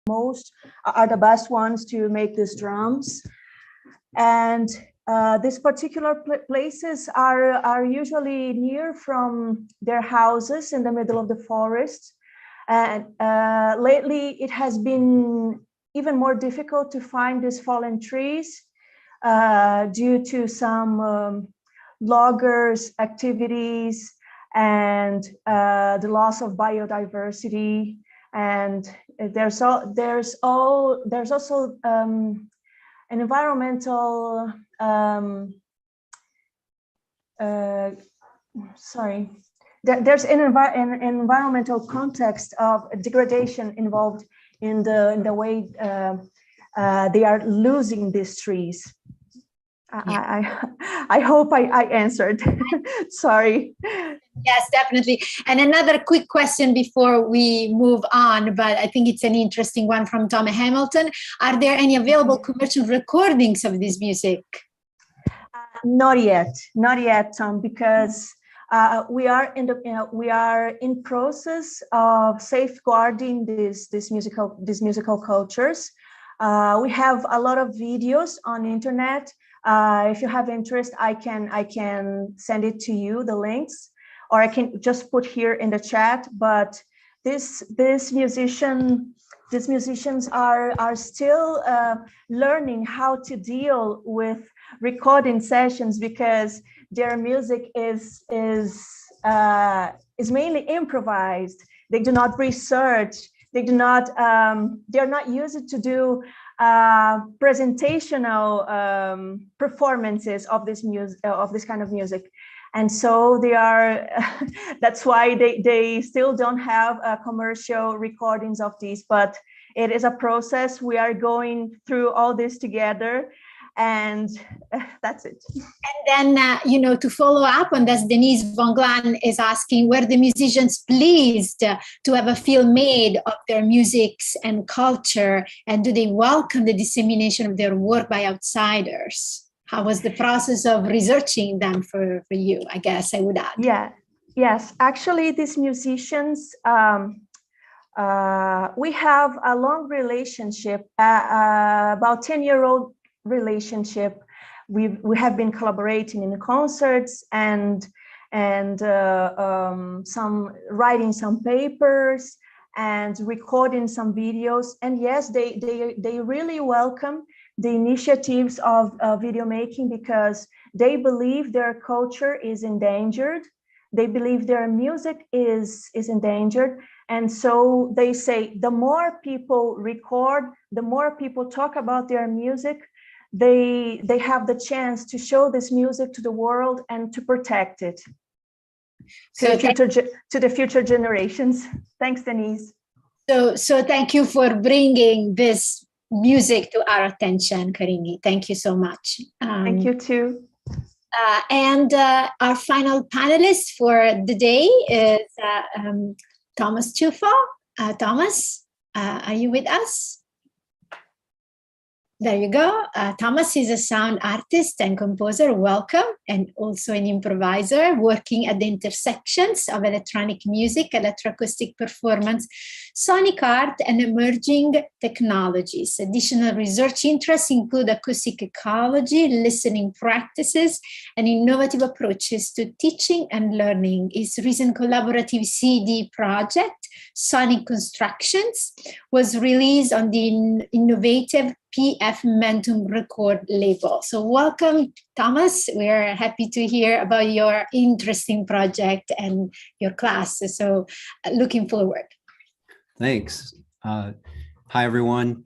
are the best ones to make these drums. And these particular places are usually near from their houses in the middle of the forest. And lately it has been even more difficult to find these fallen trees due to some loggers' activities and the loss of biodiversity. And there's also an environmental there's an environmental context of degradation involved in the way they are losing these trees. I hope I answered. Sorry. Yes, definitely. And another quick question before we move on, but I think it's an interesting one from Tom Hamilton. Are there any available commercial recordings of this music? Not yet, Tom, because we are in process of safeguarding these musical cultures. We have a lot of videos on the internet. If you have interest, I can send it to you, the links, or I can just put here in the chat. But these musicians are still learning how to deal with recording sessions, because their music is mainly improvised. They do not research. They do not. They're not used to do presentational performances of this music, of this kind of music, and so they are. That's why they still don't have commercial recordings of these. But it is a process. We are going through all this together. And that's it. And then, to follow up on this, Denise Von Glan is asking, were the musicians pleased to have a film made of their musics and culture? And do they welcome the dissemination of their work by outsiders? How was the process of researching them for you, I guess I would add? Yeah, yes. Actually, these musicians, we have a long relationship, about 10-year-old relationship. We have been collaborating in concerts and some writing some papers and recording some videos. And yes, they really welcome the initiatives of video making, because they believe their culture is endangered. They believe their music is endangered. And so they say the more people record, the more people talk about their music, they have the chance to show this music to the world and to protect it to the future generations. Thanks, Denise. So thank you for bringing this music to our attention, Karingi. Thank you so much. Thank you too. And our final panelist for the day is Thomas CIUFO. Thomas, are you with us? There you go. Thomas is a sound artist and composer. Welcome. And also an improviser working at the intersections of electronic music, electroacoustic performance, sonic art, and emerging technologies. Additional research interests include acoustic ecology, listening practices, and innovative approaches to teaching and learning. His recent collaborative CD project, Sonic Constructions, was released on the innovative PF Mentum record label. So welcome, Thomas. We're happy to hear about your interesting project and your class. So looking forward. Thanks. Hi, everyone.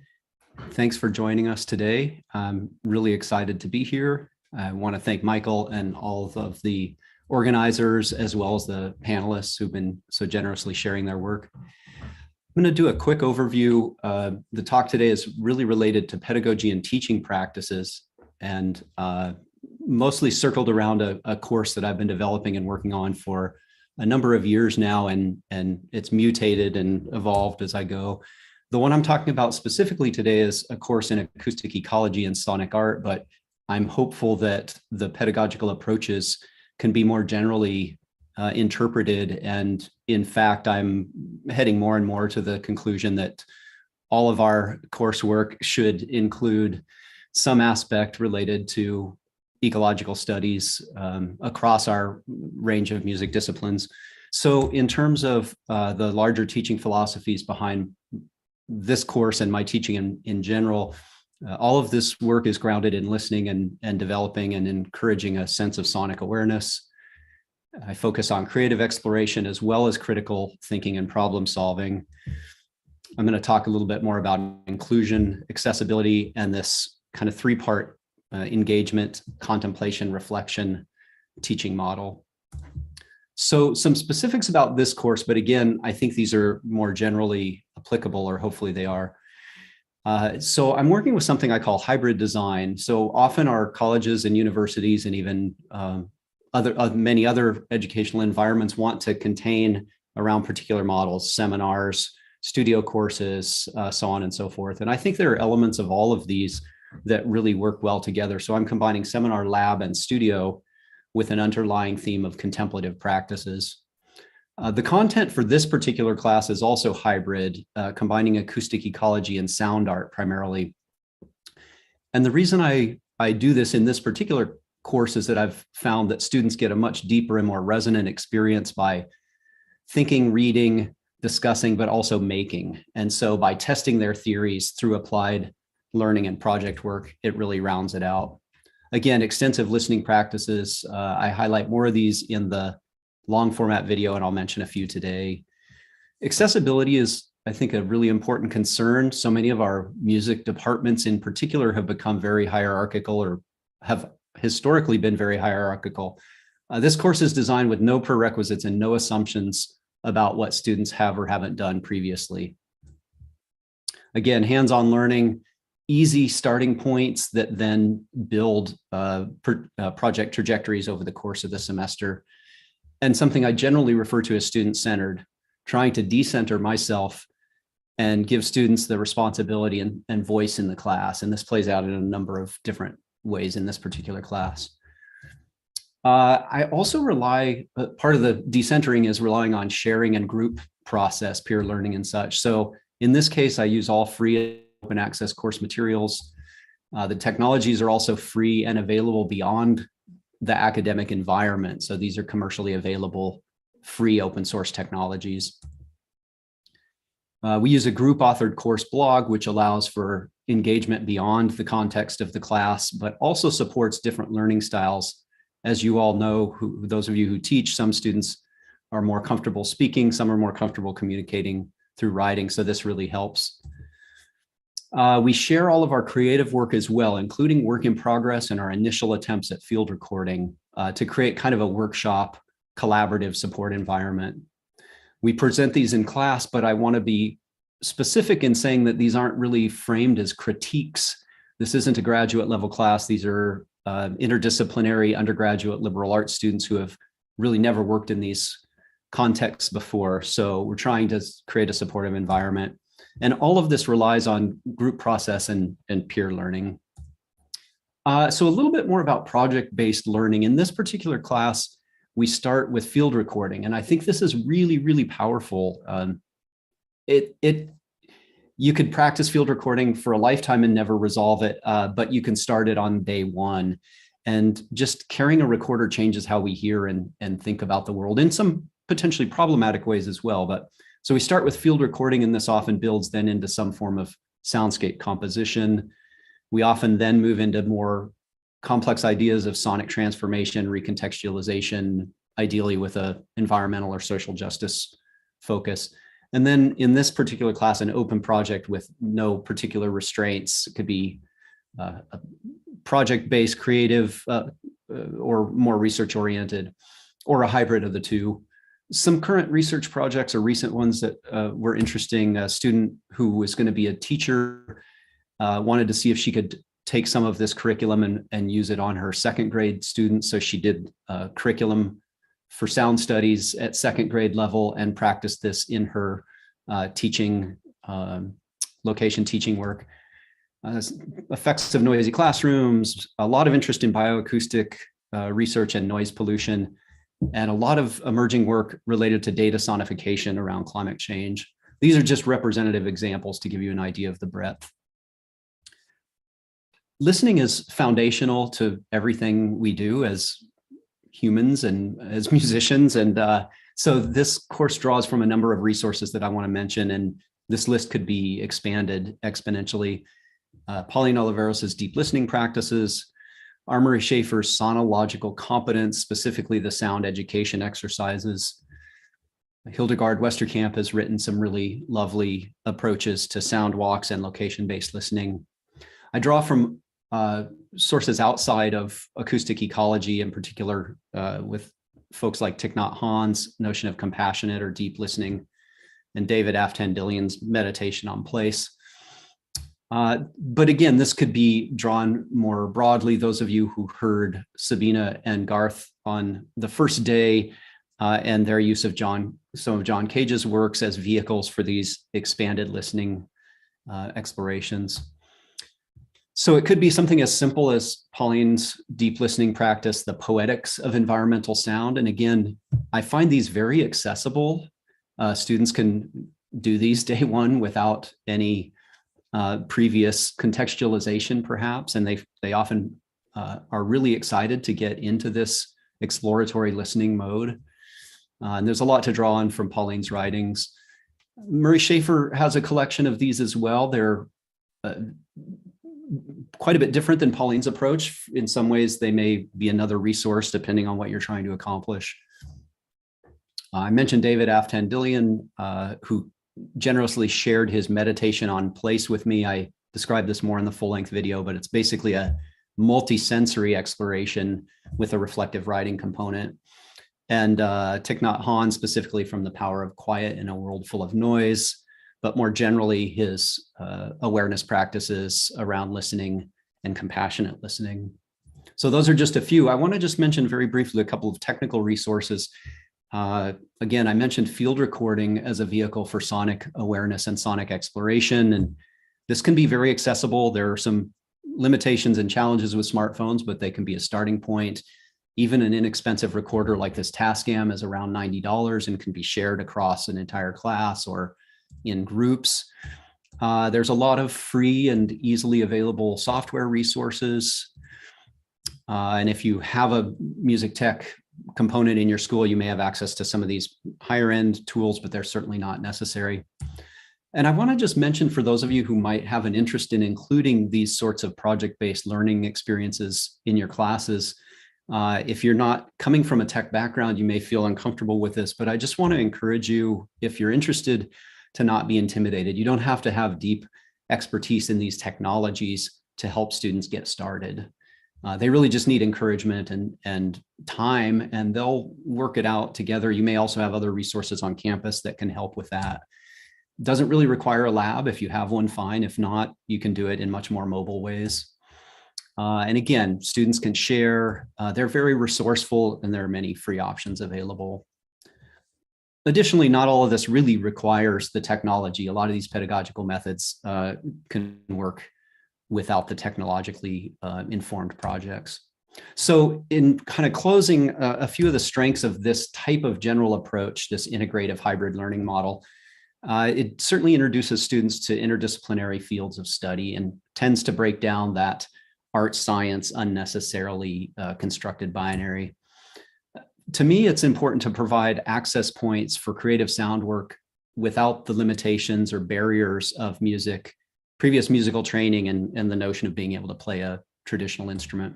Thanks for joining us today. I'm really excited to be here. I want to thank Michael and all of the organizers, as well as the panelists who've been so generously sharing their work. I'm going to do a quick overview. The talk today is really related to pedagogy and teaching practices, and mostly circled around a course that I've been developing and working on for a number of years now, and it's mutated and evolved as I go. The one I'm talking about specifically today is a course in acoustic ecology and sonic art, but I'm hopeful that the pedagogical approaches can be more generally interpreted. And in fact, I'm heading more and more to the conclusion that all of our coursework should include some aspect related to ecological studies across our range of music disciplines. So in terms of the larger teaching philosophies behind this course and my teaching in general, all of this work is grounded in listening and developing and encouraging a sense of sonic awareness. I focus on creative exploration as well as critical thinking and problem solving. I'm going to talk a little bit more about inclusion, accessibility, and this kind of three-part engagement, contemplation, reflection, teaching model. So some specifics about this course, but again, I think these are more generally applicable, or hopefully they are. So I'm working with something I call hybrid design. So often our colleges and universities and even many other educational environments want to contain around particular models, seminars, studio courses, so on and so forth. And I think there are elements of all of these that really work well together. So I'm combining seminar, lab, and studio with an underlying theme of contemplative practices. The content for this particular class is also hybrid, combining acoustic ecology and sound art primarily. And the reason I do this in this particular course is that I've found that students get a much deeper and more resonant experience by thinking, reading, discussing, but also making. And so by testing their theories through applied learning and project work, it really rounds it out. Again, extensive listening practices. I highlight more of these in the long format video, and I'll mention a few today. Accessibility is, I think, a really important concern. So many of our music departments in particular have become very hierarchical, or have historically been very hierarchical. This course is designed with no prerequisites and no assumptions about what students have or haven't done previously. Again, hands-on learning, easy starting points that then build project trajectories over the course of the semester. And something I generally refer to as student-centered, trying to decenter myself and give students the responsibility and voice in the class. And this plays out in a number of different ways in this particular class. I also rely, part of the decentering is relying on sharing and group process, peer learning and such. So in this case, I use all free open access course materials. The technologies are also free and available beyond the academic environment. So these are commercially available, free open source technologies. We use a group authored course blog, which allows for engagement beyond the context of the class, but also supports different learning styles. As you all know, those of you who teach, some students are more comfortable speaking, some are more comfortable communicating through writing. So this really helps. We share all of our creative work as well, including work in progress and our initial attempts at field recording to create kind of a workshop, collaborative support environment. We present these in class, but I want to be specific in saying that these aren't really framed as critiques. This isn't a graduate level class. These are interdisciplinary undergraduate liberal arts students who have really never worked in these contexts before. So we're trying to create a supportive environment. And all of this relies on group process and peer learning. So a little bit more about project-based learning. In this particular class, we start with field recording. And I think this is really, really powerful. You could practice field recording for a lifetime and never resolve it, but you can start it on day one. And just carrying a recorder changes how we hear and think about the world in some potentially problematic ways as well. But so we start with field recording, and this often builds then into some form of soundscape composition. We often then move into more complex ideas of sonic transformation, recontextualization, ideally with an environmental or social justice focus. And then in this particular class, an open project with no particular restraints. It could be a project-based, creative, or more research-oriented, or a hybrid of the two. Some current research projects or recent ones that were interesting. A student who was going to be a teacher wanted to see if she could take some of this curriculum and use it on her second grade students. So she did curriculum for sound studies at second grade level and practiced this in her teaching, location teaching work. Effects of noisy classrooms, a lot of interest in bioacoustic research and noise pollution, and a lot of emerging work related to data sonification around climate change. These are just representative examples to give you an idea of the breadth. Listening is foundational to everything we do as humans and as musicians. And so this course draws from a number of resources that I want to mention, and this list could be expanded exponentially. Pauline Oliveros' Deep Listening Practices, Armory Schaefer's Sonological Competence, specifically the sound education exercises. Hildegard Westerkamp has written some really lovely approaches to sound walks and location-based listening. I draw from sources outside of acoustic ecology, in particular with folks like Thich Nhat Hanh's notion of compassionate or deep listening, and David Aftandilian's meditation on place. But again, this could be drawn more broadly. Those of you who heard Sabina and Garth on the first day and their use of some of John Cage's works as vehicles for these expanded listening explorations. So it could be something as simple as Pauline's deep listening practice, the poetics of environmental sound. And again, I find these very accessible. Students can do these day one without any previous contextualization, perhaps, and they often are really excited to get into this exploratory listening mode. And there's a lot to draw on from Pauline's writings. Murray Schaefer has a collection of these as well. They're quite a bit different than Pauline's approach. In some ways, they may be another resource depending on what you're trying to accomplish. I mentioned David Aftandilian, who generously shared his meditation on place with me. I described this more in the full-length video, but it's basically a multi-sensory exploration with a reflective writing component. And Thich Nhat Hanh, specifically from The Power of Quiet in a World Full of Noise, but more generally his awareness practices around listening and compassionate listening. So those are just a few. I want to just mention very briefly a couple of technical resources. Again, I mentioned field recording as a vehicle for sonic awareness and sonic exploration, and this can be very accessible. There are some limitations and challenges with smartphones, but they can be a starting point. Even an inexpensive recorder like this Tascam is around $90 and can be shared across an entire class or in groups. There's a lot of free and easily available software resources. And if you have a music tech component in your school, you may have access to some of these higher end tools, but they're certainly not necessary. And I want to just mention, for those of you who might have an interest in including these sorts of project-based learning experiences in your classes, if you're not coming from a tech background, you may feel uncomfortable with this, but I just want to encourage you, if you're interested, to not be intimidated. You don't have to have deep expertise in these technologies to help students get started. They really just need encouragement and time, and they'll work it out together. You may also have other resources on campus that can help with that. Doesn't really require a lab. If you have one, fine. If not, you can do it in much more mobile ways. And again, students can share. They're very resourceful, and there are many free options available. Additionally, not all of this really requires the technology. A lot of these pedagogical methods can work without the technologically informed projects. So in kind of closing, a few of the strengths of this type of general approach, this integrative hybrid learning model, it certainly introduces students to interdisciplinary fields of study and tends to break down that art science unnecessarily constructed binary. To me, it's important to provide access points for creative sound work without the limitations or barriers of music, previous musical training, and the notion of being able to play a traditional instrument.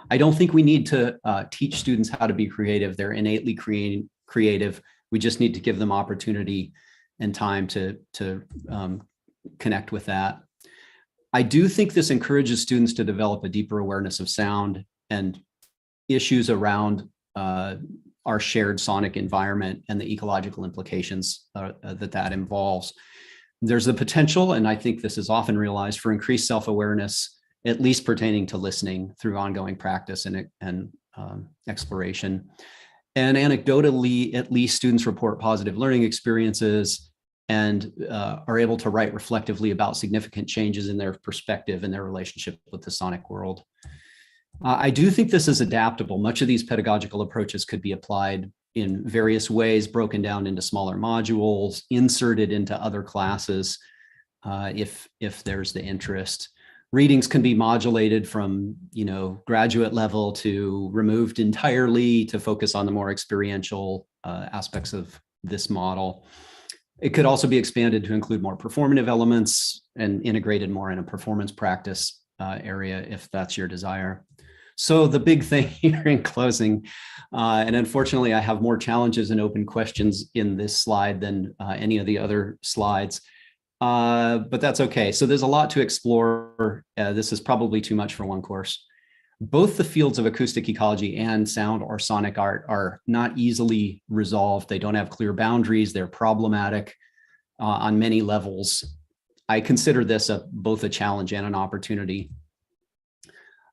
I don't think we need to teach students how to be creative. They're innately creative. We just need to give them opportunity and time to connect with that. I do think this encourages students to develop a deeper awareness of sound and issues around our shared sonic environment and the ecological implications that involves. There's the potential, and I think this is often realized, for increased self-awareness, at least pertaining to listening through ongoing practice and exploration. And anecdotally, at least students report positive learning experiences and are able to write reflectively about significant changes in their perspective and their relationship with the sonic world. I do think this is adaptable. Much of these pedagogical approaches could be applied in various ways, broken down into smaller modules, inserted into other classes if there's the interest. Readings can be modulated from, graduate level to removed entirely to focus on the more experiential aspects of this model. It could also be expanded to include more performative elements and integrated more in a performance practice area if that's your desire. So the big thing here in closing, and unfortunately I have more challenges and open questions in this slide than any of the other slides, but that's okay. So there's a lot to explore. This is probably too much for one course. Both the fields of acoustic ecology and sound or sonic art are not easily resolved. They don't have clear boundaries. They're problematic on many levels. I consider this both a challenge and an opportunity.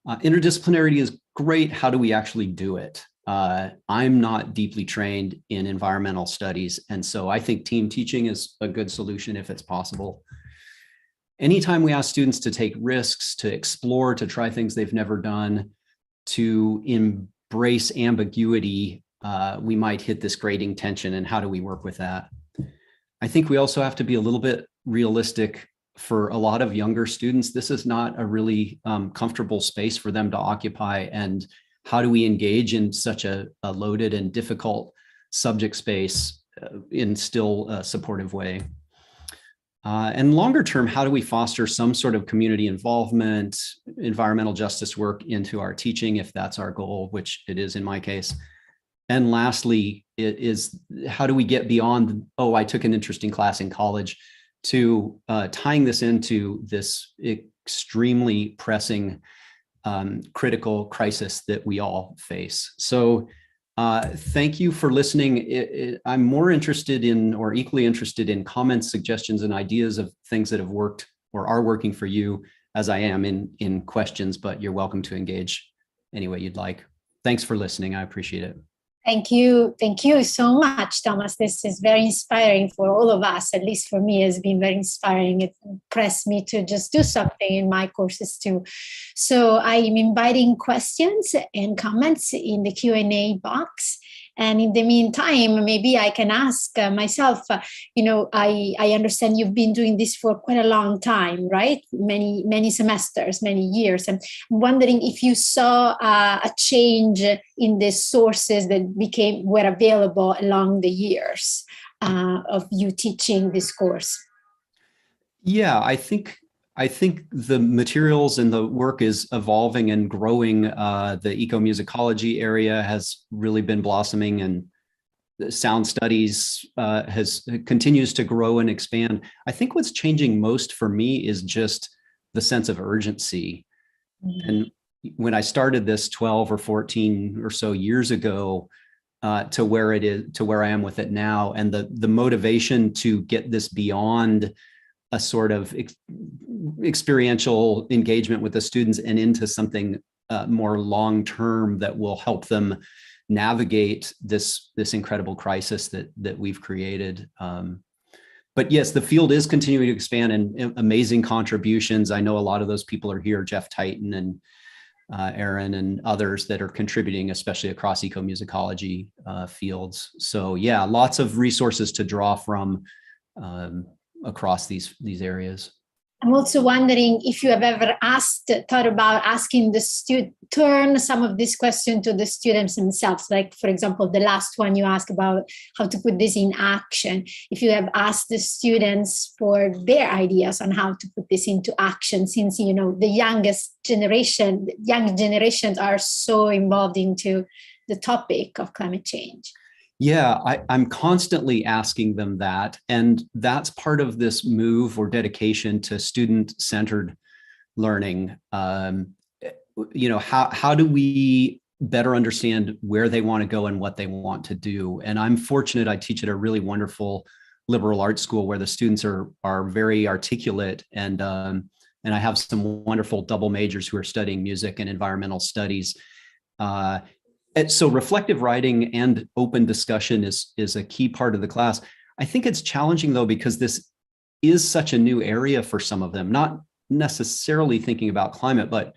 Interdisciplinarity is great. How do we actually do it? I'm not deeply trained in environmental studies, and so I think team teaching is a good solution if it's possible. Anytime we ask students to take risks, to explore, to try things they've never done, to embrace ambiguity, we might hit this grading tension, and how do we work with that? I think we also have to be a little bit realistic. For a lot of younger students, this is not a really comfortable space for them to occupy. And how do we engage in such a loaded and difficult subject space in still a supportive way? And longer term, how do we foster some sort of community involvement, environmental justice work into our teaching, if that's our goal, which it is in my case? And lastly, it is how do we get beyond, oh, I took an interesting class in college, to tying this into this extremely pressing critical crisis that we all face. So thank you for listening. I'm more interested in, or equally interested in, comments, suggestions, and ideas of things that have worked or are working for you, as I am in questions, but you're welcome to engage any way you'd like. Thanks for listening. I appreciate it. Thank you so much, Thomas. This is very inspiring for all of us. At least for me, it's been very inspiring. It impressed me to just do something in my courses too. So I am inviting questions and comments in the Q&A box. And in the meantime, maybe I can ask myself, I understand you've been doing this for quite a long time, right? Many semesters, many years. And I'm wondering if you saw a change in the sources that were available along the years of you teaching this course. Yeah, I think the materials and the work is evolving and growing. The ecomusicology area has really been blossoming, and the sound studies continues to grow and expand. I think what's changing most for me is just the sense of urgency. Mm-hmm. And when I started this 12 or 14 or so years ago, to where I am with it now, and the motivation to get this beyond a sort of experiential engagement with the students and into something more long-term that will help them navigate this incredible crisis that we've created. But yes, the field is continuing to expand, and amazing contributions. I know a lot of those people are here, Jeff Titan and Aaron and others that are contributing, especially across ecomusicology fields. So yeah, lots of resources to draw from across these areas. I'm also wondering if you have ever thought about asking turn some of this question to the students themselves. Like, for example, the last one you asked about how to put this in action. If you have asked the students for their ideas on how to put this into action, since, the young generations are so involved into the topic of climate change. Yeah, I'm constantly asking them that. And that's part of this move or dedication to student-centered learning. How do we better understand where they want to go and what they want to do? And I'm fortunate I teach at a really wonderful liberal arts school where the students are very articulate, and I have some wonderful double majors who are studying music and environmental studies. So reflective writing and open discussion is a key part of the class. I think it's challenging, though, because this is such a new area for some of them, not necessarily thinking about climate, but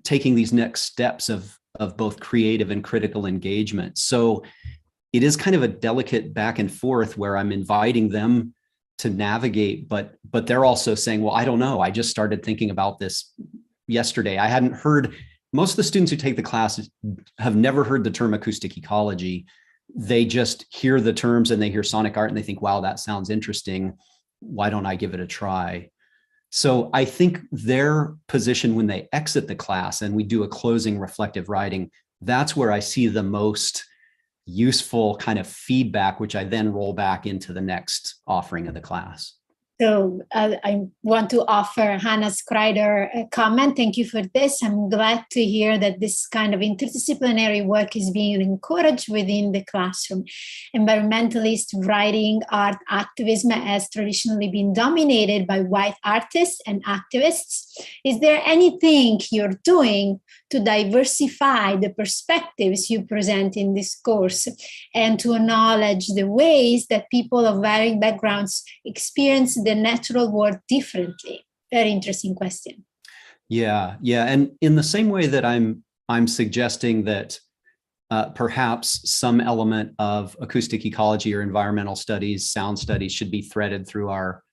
taking these next steps of both creative and critical engagement. So it is kind of a delicate back and forth where I'm inviting them to navigate, but they're also saying, well, I don't know. I just started thinking about this yesterday. I hadn't heard, most of the students who take the class have never heard the term acoustic ecology. They just hear the terms and they hear sonic art and they think, wow, that sounds interesting. Why don't I give it a try? So I think their position when they exit the class and we do a closing reflective writing, that's where I see the most useful kind of feedback, which I then roll back into the next offering of the class. So I want to offer Hannah Skryder a comment. Thank you for this. I'm glad to hear that this kind of interdisciplinary work is being encouraged within the classroom. Environmentalist writing, art, activism has traditionally been dominated by white artists and activists. Is there anything you're doing to diversify the perspectives you present in this course and to acknowledge the ways that people of varying backgrounds experience the natural world differently? Very interesting question. Yeah. And in the same way that I'm suggesting that perhaps some element of acoustic ecology or environmental studies, sound studies should be threaded through our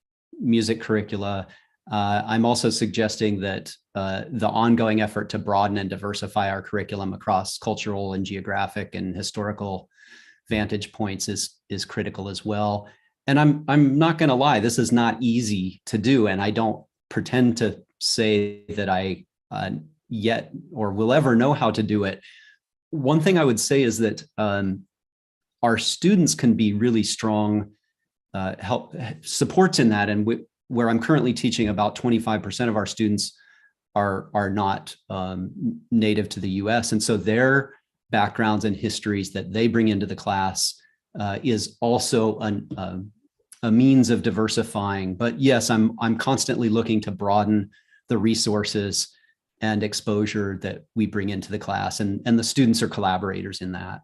music curricula, I'm also suggesting that the ongoing effort to broaden and diversify our curriculum across cultural and geographic and historical vantage points is critical as well. And I'm not going to lie, this is not easy to do, and I don't pretend to say that I yet or will ever know how to do it. One thing I would say is that our students can be really strong help supports in that, and where I'm currently teaching, about 25% of our students are not native to the US. And so their backgrounds and histories that they bring into the class is also a means of diversifying. But yes, I'm constantly looking to broaden the resources and exposure that we bring into the class, and the students are collaborators in that.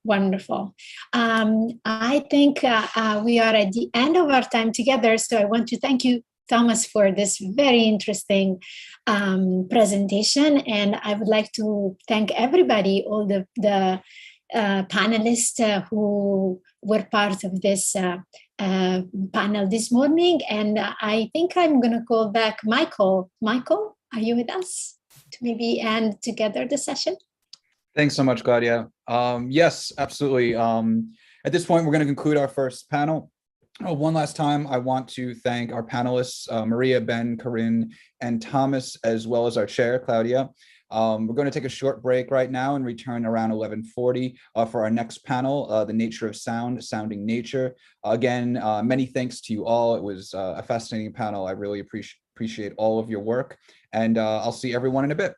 Wonderful. I think we are at the end of our time together. So I want to thank you, Thomas, for this very interesting presentation. And I would like to thank everybody, all the panelists who were part of this panel this morning. And I think I'm going to call back Michael. Michael, are you with us to maybe end together the session? Thanks so much, Claudia. Yes, absolutely. At this point, we're going to conclude our first panel. One last time, I want to thank our panelists, Maria, Ben, Corinne, and Thomas, as well as our chair, Claudia. We're going to take a short break right now and return around 11:40 for our next panel, The Nature of Sound, Sounding Nature. Again, many thanks to you all. It was a fascinating panel. I really appreciate all of your work, and I'll see everyone in a bit.